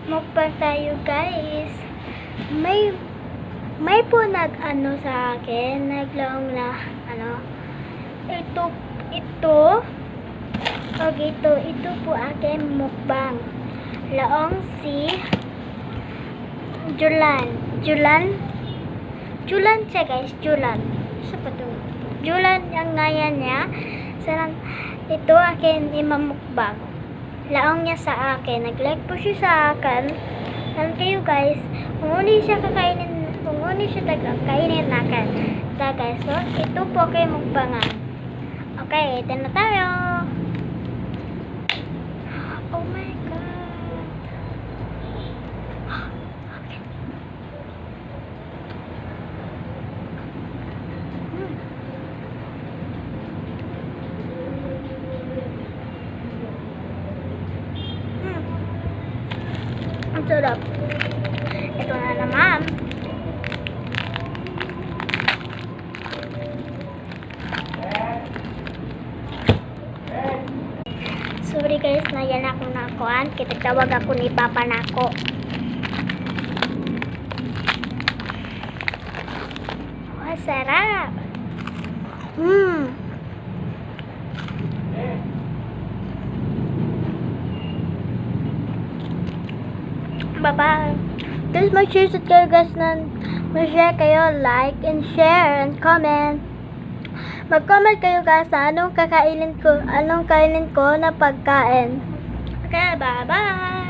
Mukbang tayo, guys. May po nag-ano sa akin, naglaong na, ito po aking mukbang. Laong si Julan siya, guys, Julan. Sa pa to? Julan ang ngayon niya. Sarang, ito akin imamukbang. Laong niya sa akin. Nag-like po siya sa akin. Alam kayo, guys, kung uni siya kainin natin. Guys, so, ito po kayo mukbangan. Okay, ito na tayo. Oh my God. Okay. Ang sarap. Ito na naman. Sorry, guys, nayan ako nakuan. Kitagtawag ako ni Papa nako. Wah, sarap. Bye-bye. Please mag-share kayo, guys, mag-share kayo, like and share and comment. Mag-comment kayo, guys, sa anong kainin ko na pagkain. Okay, bye-bye.